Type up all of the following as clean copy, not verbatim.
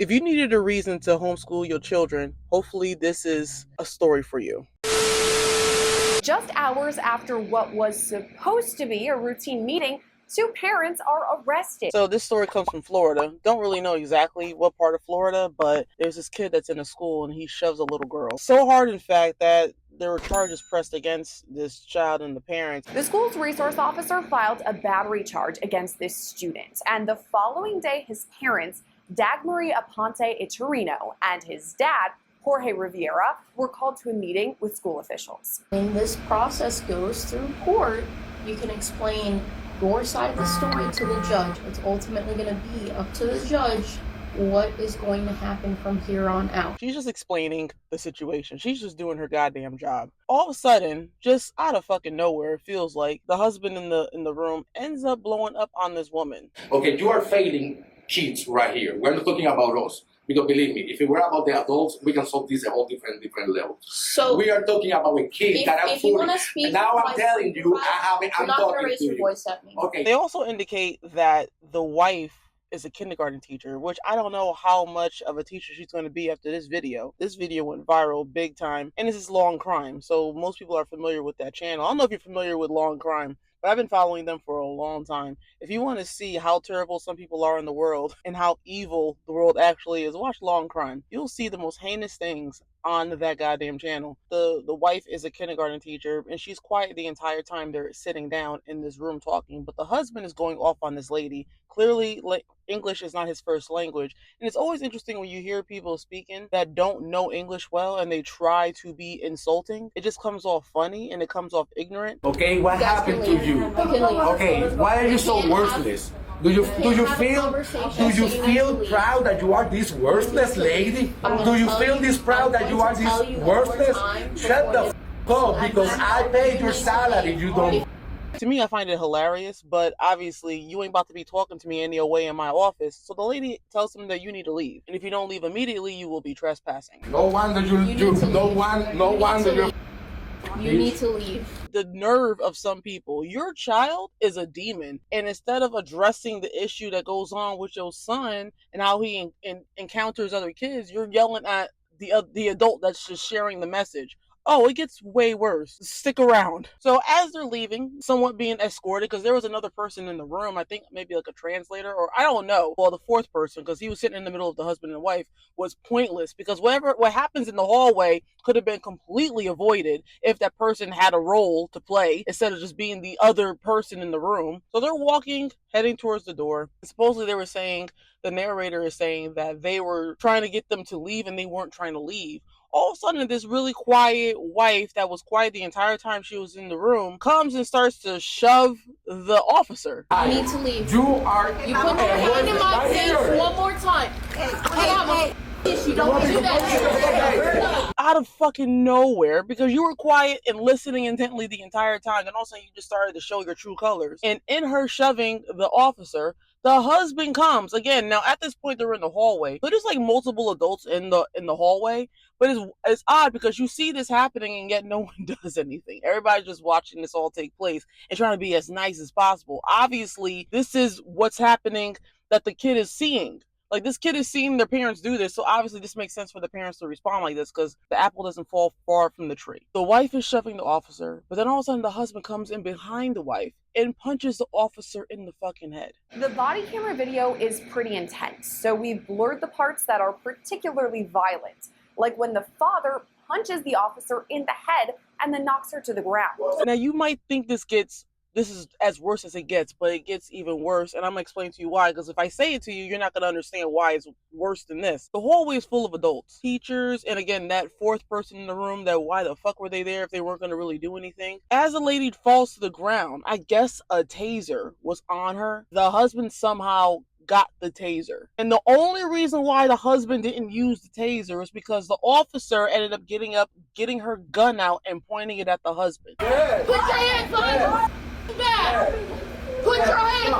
If you needed a reason to homeschool your children, hopefully this is a story for you. Just hours after what was supposed to be a routine meeting, two parents are arrested. So this story comes from Florida. Don't really know exactly what part of Florida, but there's this kid that's in a school and he shoves a little girl. So hard, in fact, that there were charges pressed against this child and the parents. The school's resource officer filed a battery charge against this student, and the following day his parents, Dagmary Aponte Iturino, and his dad, Jorge Rivera, were called to a meeting with school officials. When this process goes through court, you can explain your side of the story to the judge. It's ultimately going to be up to the judge what is going to happen from here on out. She's just explaining the situation. She's just doing her goddamn job. All of a sudden, just out of fucking nowhere, it feels like the husband in the room ends up blowing up on this woman. Okay, you are failing kids right here. We're not talking about us. Because believe me, if it were about the adults, we can solve this at a whole different level. So we are talking about a kid that I'm fooling. And now I'm telling you, I'm not talking going to raise your voice at me. Okay. They also indicate that the wife is a kindergarten teacher, which I don't know how much of a teacher she's going to be after this video. This video went viral big time, and this is Law and Crime, so most people are familiar with that channel. I don't know if you're familiar with Law and Crime, but I've been following them for a long time. If you want to see how terrible some people are in the world and how evil the world actually is, watch Law and Crime. You'll see the most heinous things on that goddamn channel. The wife is a kindergarten teacher, and she's quiet the entire time they're sitting down in this room talking, but the husband is going off on this lady. Clearly, English is not his first language, and it's always interesting when you hear people speaking that don't know English well and they try to be insulting. It just comes off funny and it comes off ignorant. Okay, what happened to you? Okay, why are you so worthless? Do you feel proud that you are this worthless lady? Do you feel this proud that you are this worthless? Shut the f up, because I paid your salary. You don't. To me, I find it hilarious, but obviously you ain't about to be talking to me any way in my office. So the lady tells him that you need to leave, and if you don't leave immediately, you will be trespassing. No wonder you need to leave. The nerve of some people. Your child is a demon, and instead of addressing the issue that goes on with your son and how he encounters other kids, you're yelling at the adult that's just sharing the message. Oh, it gets way worse. Stick around. So as they're leaving, somewhat being escorted, because there was another person in the room, I think maybe like a translator, or I don't know. Well, the fourth person, because he was sitting in the middle of the husband and wife, was pointless, because what happens in the hallway could have been completely avoided if that person had a role to play instead of just being the other person in the room. So they're walking, heading towards the door. Supposedly they were saying, the narrator is saying that they were trying to get them to leave and they weren't trying to leave. All of a sudden, this really quiet wife that was quiet the entire time she was in the room comes and starts to shove the officer. You need to leave. You are. You put your hand in my face one more time. You don't do that. Out of fucking nowhere, because you were quiet and listening intently the entire time, and all of a sudden you just started to show your true colors. And in her shoving the officer, the husband comes again. Now at this point they're in the hallway, so there's like multiple adults in the hallway, but it's odd because you see this happening and yet no one does anything. Everybody's just watching this all take place and trying to be as nice as possible. Obviously this is what's happening that the kid is seeing. Like, this kid is seeing their parents do this, so obviously this makes sense for the parents to respond like this, because the apple doesn't fall far from the tree. The wife is shoving the officer, but then all of a sudden the husband comes in behind the wife and punches the officer in the fucking head. The body camera video is pretty intense, so we've blurred the parts that are particularly violent, like when the father punches the officer in the head and then knocks her to the ground. Now you might think this is as worse as it gets, but it gets even worse, and I'm gonna explain to you why, because if I say it to you, you're not gonna understand why it's worse than this. The hallway is full of adults, teachers, and again, that fourth person in the room, that why the fuck were they there if they weren't gonna really do anything? As the lady falls to the ground, I guess a taser was on her. The husband somehow got the taser. And the only reason why the husband didn't use the taser is because the officer ended up getting her gun out and pointing it at the husband. Put your hands on back! Put your hands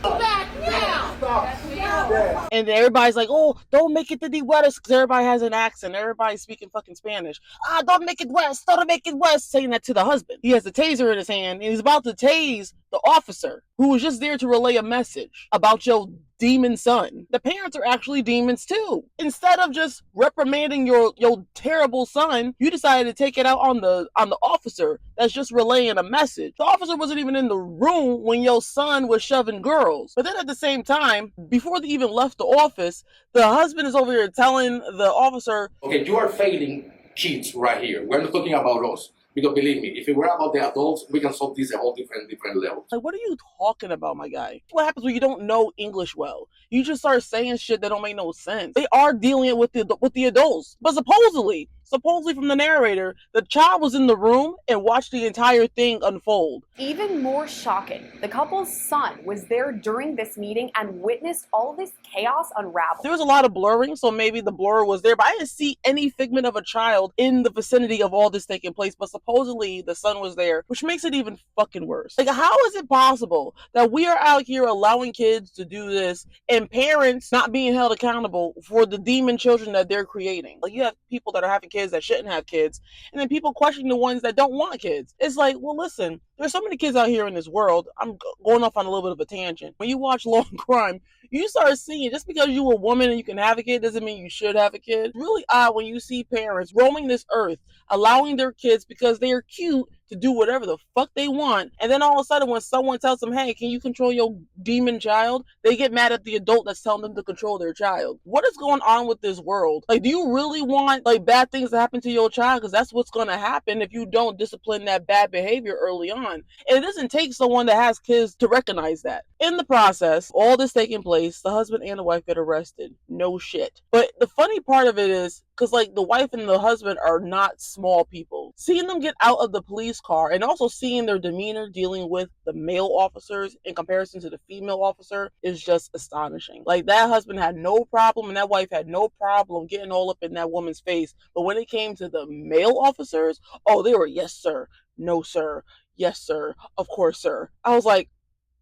on back now! And everybody's like, oh, don't make it to the West, because everybody has an accent. Everybody's speaking fucking Spanish. Don't make it West, don't make it West, saying that to the husband. He has the taser in his hand, and he's about to tase the officer, who was just there to relay a message about your demon son. The parents are actually demons too. Instead of just reprimanding your terrible son, you decided to take it out on the officer that's just relaying a message. The officer wasn't even in the room when your son was shoving girls. But then at the same time, before they even left the office, the husband is over here telling the officer, okay, you are failing kids right here. We're not talking about us. Because believe me, if it were about the adults, we can solve this at all different levels. like, what are you talking about, my guy? What happens when you don't know English well? You just start saying shit that don't make no sense. They are dealing with the adults, but supposedly from the narrator, the child was in the room and watched the entire thing unfold. Even more shocking, the couple's son was there during this meeting and witnessed all this chaos unravel. There was a lot of blurring, so maybe the blur was there, but I didn't see any figment of a child in the vicinity of all this taking place, but supposedly the son was there, which makes it even fucking worse. Like, how is it possible that we are out here allowing kids to do this and parents not being held accountable for the demon children that they're creating? Like, you have people that are having kids that shouldn't have kids, and then people questioning the ones that don't want kids. It's like, well, listen, there's so many kids out here in this world. I'm going off on a little bit of a tangent. When you watch Law and Crime, you start seeing, just because you're a woman and you can have a kid doesn't mean you should have a kid. It's really odd when you see parents roaming this earth, allowing their kids, because they are cute, to do whatever the fuck they want, and then all of a sudden when someone tells them, hey, can you control your demon child, they get mad at the adult that's telling them to control their child. What is going on with this world? Like, do you really want like bad things to happen to your child? Because that's what's going to happen if you don't discipline that bad behavior early on. And it doesn't take someone that has kids to recognize that. In the process, all this taking place, the husband and the wife get arrested. No shit. But the funny part of it is, because like the wife and the husband are not small people, seeing them get out of the police car and also seeing their demeanor dealing with the male officers in comparison to the female officer is just astonishing. Like, that husband had no problem and that wife had no problem getting all up in that woman's face, but when it came to the male officers, oh, they were, yes sir, no sir, yes sir, of course sir. I was like,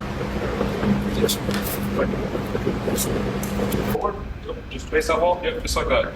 yes. Forward. Just face that wall. Yep, just like that.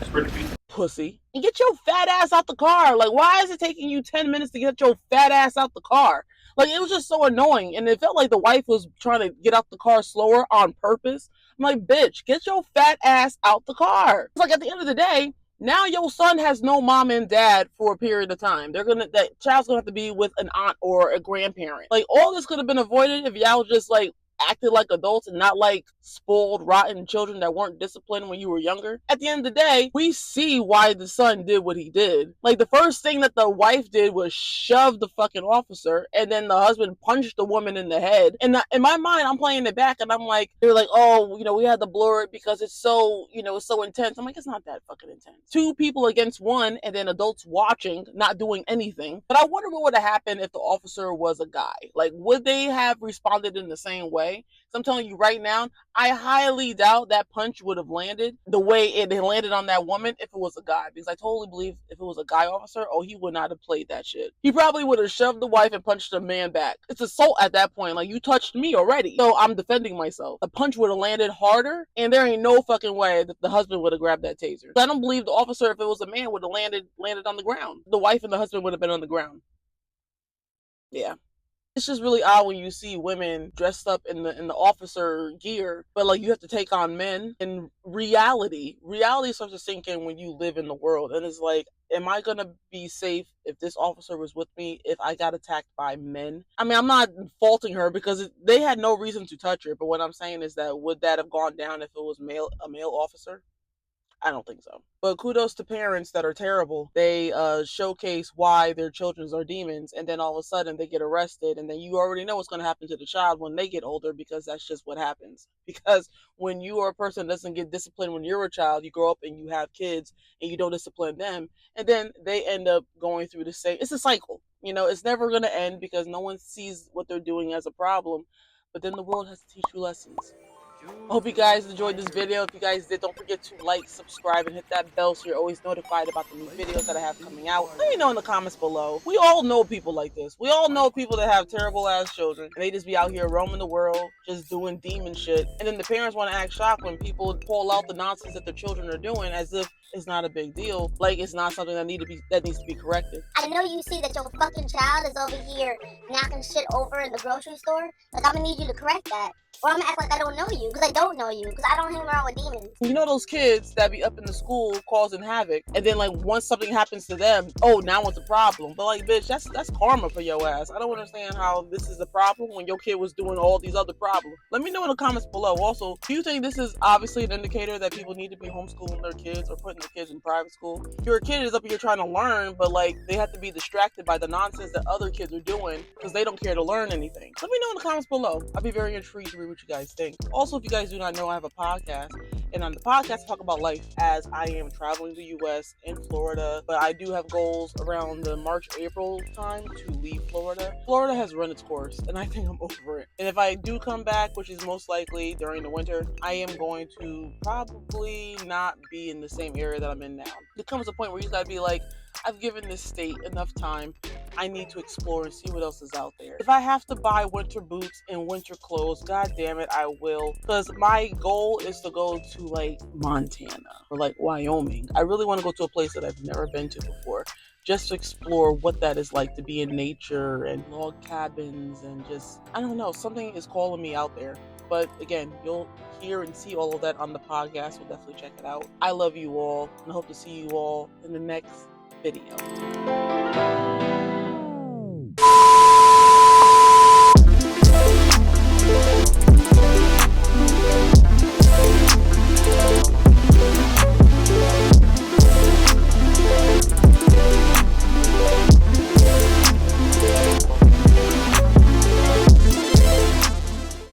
Spread your feet. Pussy, and get your fat ass out the car. Like, why is it taking you 10 minutes to get your fat ass out the car? Like, it was just so annoying, and it felt like the wife was trying to get out the car slower on purpose. I'm like, bitch, get your fat ass out the car. It's like, at the end of the day, now your son has no mom and dad for a period of time. That child's gonna have to be with an aunt or a grandparent. Like, all this could have been avoided if y'all just like acted like adults and not like spoiled, rotten children that weren't disciplined when you were younger. At the end of the day, we see why the son did what he did. Like, the first thing that the wife did was shove the fucking officer, and then the husband punched the woman in the head. And in my mind, I'm playing it back, and I'm like, they're like, oh, we had to blur it because it's so, it's so intense. I'm like, it's not that fucking intense. Two people against one, and then adults watching, not doing anything. But I wonder what would have happened if the officer was a guy. Like, would they have responded in the same way? So I'm telling you right now, I highly doubt that punch would have landed the way it landed on that woman if it was a guy. Because I totally believe if it was a guy officer, he would not have played that shit. He probably would have shoved the wife and punched the man back. It's assault at that point. Like, you touched me already, so I'm defending myself. The punch would have landed harder, and there ain't no fucking way that the husband would have grabbed that taser. I don't believe the officer, if it was a man, would have landed on the ground. The wife and the husband would have been on the ground. Yeah. It's just really odd when you see women dressed up in the officer gear, but like, you have to take on men. And reality starts to sink in when you live in the world, and it's like, am I gonna be safe if this officer was with me if I got attacked by men? I mean, I'm not faulting her because they had no reason to touch her, but what I'm saying is that would that have gone down if it was a male officer? I don't think so. But kudos to parents that are terrible. They showcase why their children are demons, and then all of a sudden they get arrested, and then you already know what's going to happen to the child when they get older, because that's just what happens. Because when you are a person that doesn't get disciplined when you're a child, you grow up and you have kids and you don't discipline them, and then they end up going through the same. It's a cycle. It's never going to end because no one sees what they're doing as a problem, but then the world has to teach you lessons. I hope you guys enjoyed this video. If you guys did, don't forget to like, subscribe, and hit that bell so you're always notified about the new videos that I have coming out. Let me know in the comments below. We all know people like this. We all know people that have terrible ass children, and they just be out here roaming the world, just doing demon shit. And then the parents want to act shocked when people pull out the nonsense that their children are doing as if it's not a big deal. Like, it's not something that needs to be corrected. I know you see that your fucking child is over here knocking shit over in the grocery store. Like, I'm gonna need you to correct that. or I'm gonna act like I don't know you, because I don't know you, because I don't hang around with demons. You know those kids that be up in the school causing havoc, and then like once something happens to them, oh, now it's a problem. But like, bitch, that's karma for your ass. I don't understand how this is a problem when your kid was doing all these other problems. Let me know in the comments below. Also, do you think this is obviously an indicator that people need to be homeschooling their kids or putting their kids in private school? Your kid is up here trying to learn, but like they have to be distracted by the nonsense that other kids are doing because they don't care to learn anything. Let me know in the comments below. I'd be very intrigued to read what you guys think. Also, if you guys do not know, I have a podcast. And on the podcast, I talk about life as I am traveling the U.S. in Florida. But I do have goals around the March-April time to leave Florida. Florida has run its course, and I think I'm over it. And if I do come back, which is most likely during the winter, I am going to probably not be in the same area that I'm in now. There comes a point where you gotta be like, I've given this state enough time. I need to explore and see what else is out there. If I have to buy winter boots and winter clothes, god damn it, I will. Because my goal is to go to like Montana or like Wyoming. I really want to go to a place that I've never been to before, just to explore what that is like to be in nature and log cabins and just, I don't know, something is calling me out there. But again, you'll hear and see all of that on the podcast, so definitely check it out. I love you all, and I hope to see you all in the next video.